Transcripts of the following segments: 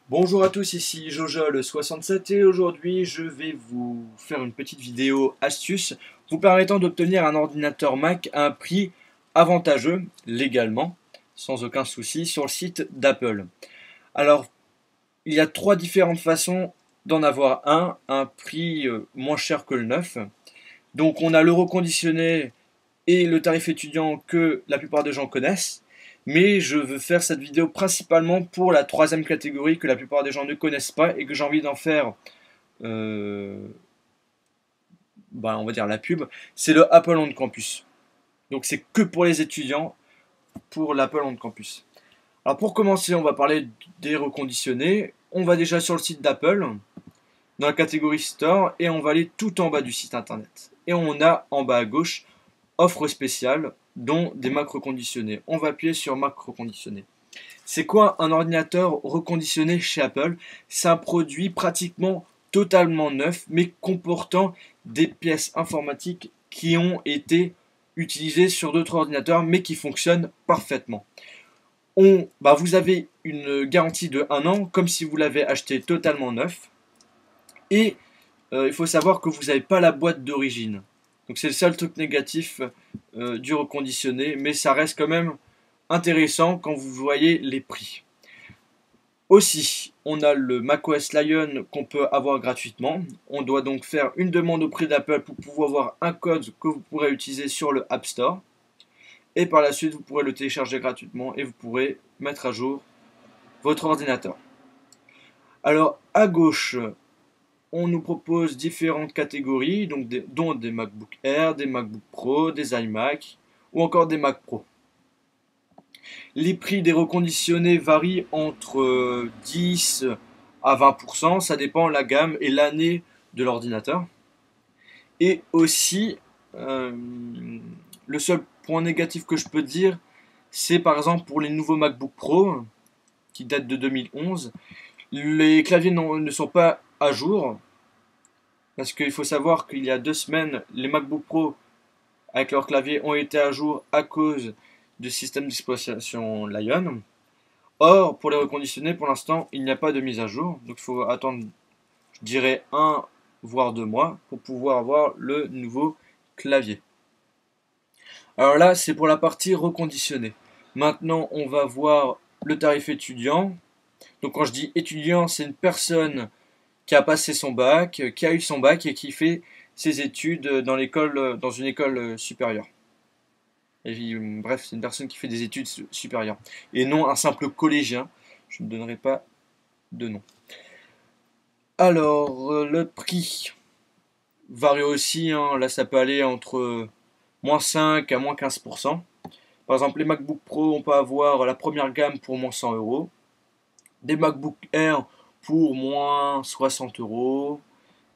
Bonjour à tous, ici Jojol67 et aujourd'hui je vais vous faire une petite vidéo astuce vous permettant d'obtenir un ordinateur Mac à un prix avantageux, légalement, sans aucun souci, sur le site d'Apple. Alors, il y a trois différentes façons d'en avoir un à un prix moins cher que le neuf. Donc on a le reconditionné et le tarif étudiant que la plupart des gens connaissent. Mais je veux faire cette vidéo principalement pour la troisième catégorie que la plupart des gens ne connaissent pas et que j'ai envie d'en faire, euh, on va dire la pub. C'est le Apple On Campus. Donc c'est que pour les étudiants, pour l'Apple On Campus. Alors pour commencer, on va parler des reconditionnés. On va déjà sur le site d'Apple, dans la catégorie Store, et on va aller tout en bas du site internet. Et on a en bas à gauche offre spéciale, dont des Mac reconditionnés. On va appuyer sur Mac reconditionné. C'est quoi un ordinateur reconditionné chez Apple? C'est un produit pratiquement totalement neuf, mais comportant des pièces informatiques qui ont été utilisées sur d'autres ordinateurs, mais qui fonctionnent parfaitement. Vous avez une garantie de 1 an, comme si vous l'avez acheté totalement neuf. Et il faut savoir que vous n'avez pas la boîte d'origine. Donc c'est le seul truc négatif du reconditionné, mais ça reste quand même intéressant quand vous voyez les prix. Aussi, on a le macOS Lion qu'on peut avoir gratuitement. On doit donc faire une demande auprès d'Apple pour pouvoir avoir un code que vous pourrez utiliser sur le App Store. Et par la suite, vous pourrez le télécharger gratuitement et vous pourrez mettre à jour votre ordinateur. Alors, à gauche, on nous propose différentes catégories, dont des MacBook Air, des MacBook Pro, des iMac ou encore des Mac Pro. Les prix des reconditionnés varient entre 10 à 20%, ça dépend de la gamme et l'année de l'ordinateur. Et aussi, euh, le seul point négatif que je peux dire, c'est par exemple pour les nouveaux MacBook Pro, qui datent de 2011, les claviers ne sont pas à jour, parce qu'il faut savoir qu'il y a 2 semaines, les MacBook Pro avec leur clavier ont été à jour à cause du système d'exploitation Lion. Or, pour les reconditionner, pour l'instant, il n'y a pas de mise à jour. Donc il faut attendre, je dirais, 1 voire 2 mois pour pouvoir avoir le nouveau clavier. Alors là, c'est pour la partie reconditionnée. Maintenant, on va voir le tarif étudiant. Donc quand je dis étudiant, c'est une personne qui a passé son bac, qui a eu son bac et qui fait ses études dans une école supérieure. Bref, c'est une personne qui fait des études supérieures. Et non un simple collégien. Je ne donnerai pas de nom. Alors, le prix varie aussi. Là, ça peut aller entre moins 5 à moins 15%. Par exemple, les MacBook Pro, on peut avoir la première gamme pour moins 100 euros. Des MacBook Air pour moins 60 euros.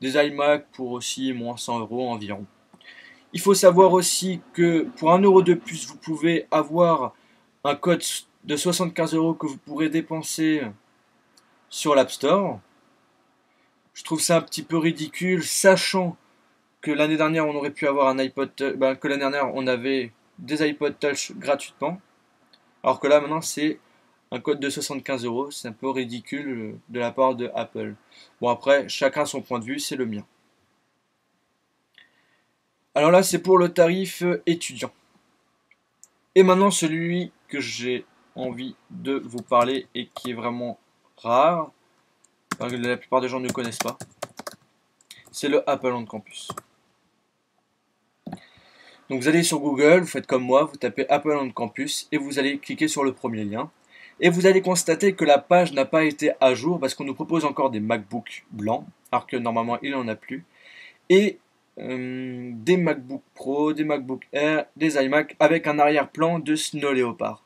Des iMac pour aussi moins 100 euros environ. Il faut savoir aussi que pour 1 euro de plus, vous pouvez avoir un code de 75 euros que vous pourrez dépenser sur l'App Store. Je trouve ça un petit peu ridicule, sachant que l'année dernière on aurait pu avoir un iPod, que l'année dernière on avait des iPod Touch gratuitement, alors que là maintenant c'est un code de 75 euros. C'est un peu ridicule de la part de Apple. Bon, après, chacun son point de vue, c'est le mien. Alors là, c'est pour le tarif étudiant. Et maintenant, celui que j'ai envie de vous parler et qui est vraiment rare, que la plupart des gens ne connaissent pas, c'est le Apple On Campus. Donc vous allez sur Google, vous faites comme moi, vous tapez Apple On Campus et vous allez cliquer sur le premier lien. Et vous allez constater que la page n'a pas été à jour parce qu'on nous propose encore des MacBook blancs, alors que normalement il n'en a plus. Et des MacBook Pro, des MacBook Air, des iMac avec un arrière-plan de Snow Leopard.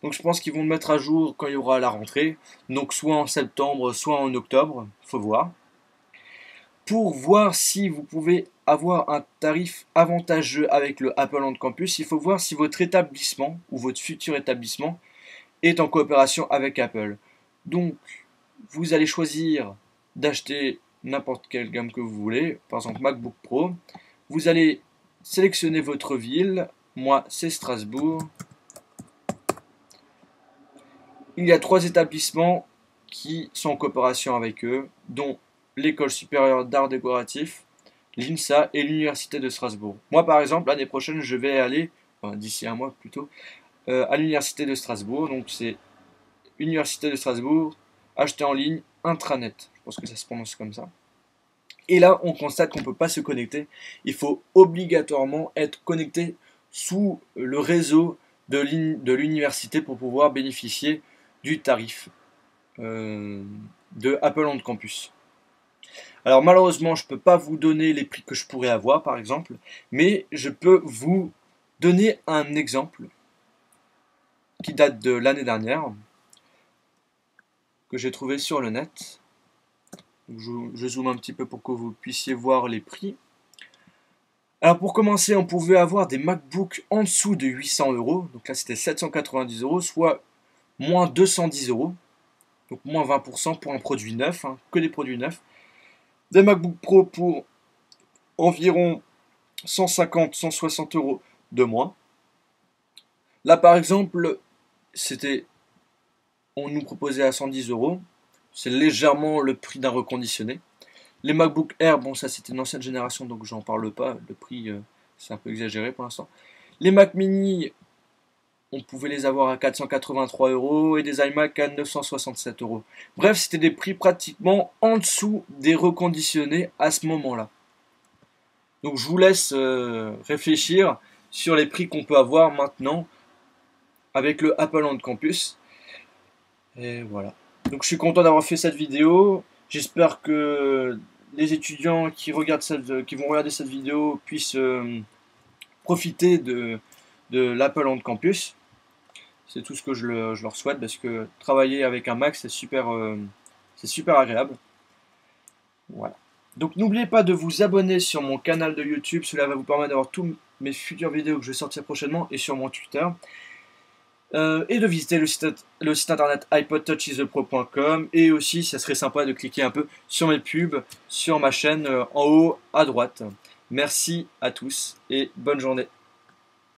Donc je pense qu'ils vont le mettre à jour quand il y aura la rentrée, donc soit en septembre, soit en octobre, faut voir. Pour voir si vous pouvez avoir un tarif avantageux avec le Apple On Campus, il faut voir si votre établissement ou votre futur établissement est en coopération avec Apple. Donc vous allez choisir d'acheter n'importe quelle gamme que vous voulez, par exemple MacBook Pro. Vous allez sélectionner votre ville, moi c'est Strasbourg. Il y a 3 établissements qui sont en coopération avec eux, dont l'École supérieure d'art décoratif, l'INSA et l'Université de Strasbourg. Moi, par exemple, l'année prochaine, je vais aller, enfin, d'ici un mois plutôt, à l'Université de Strasbourg. Donc, c'est Université de Strasbourg, acheter en ligne, intranet. Je pense que ça se prononce comme ça. Et là, on constate qu'on ne peut pas se connecter. Il faut obligatoirement être connecté sous le réseau de l'université pour pouvoir bénéficier du tarif de Apple on Campus. Alors malheureusement, je ne peux pas vous donner les prix que je pourrais avoir, par exemple, mais je peux vous donner un exemple qui date de l'année dernière, que j'ai trouvé sur le net. Je zoome un petit peu pour que vous puissiez voir les prix. Alors pour commencer, on pouvait avoir des MacBooks en dessous de 800 €. Donc là, c'était 790 €, soit moins 210 €. Donc moins 20% pour un produit neuf, hein, que des produits neufs. Des MacBook Pro pour environ 150-160 € de moins. Là, par exemple, on nous proposait à 110 €. C'est légèrement le prix d'un reconditionné. Les MacBook Air, bon, ça c'était une ancienne génération, donc j'en parle pas. Le prix, c'est un peu exagéré pour l'instant. Les Mac mini, on pouvait les avoir à 483 € et des iMac à 967 €. Bref, c'était des prix pratiquement en dessous des reconditionnés à ce moment-là. Donc je vous laisse réfléchir sur les prix qu'on peut avoir maintenant avec le Apple on Campus. Et voilà. Donc je suis content d'avoir fait cette vidéo. J'espère que les étudiants qui vont regarder cette vidéo puissent profiter de l'Apple on Campus. C'est tout ce que je leur souhaite, parce que travailler avec un Mac, c'est super agréable. Voilà. Donc n'oubliez pas de vous abonner sur mon canal de YouTube. Cela va vous permettre d'avoir toutes mes futures vidéos que je vais sortir prochainement, et sur mon Twitter. Et de visiter le site internet iPodTouchisThePro.com, et aussi ça serait sympa de cliquer un peu sur mes pubs sur ma chaîne en haut à droite. Merci à tous et bonne journée.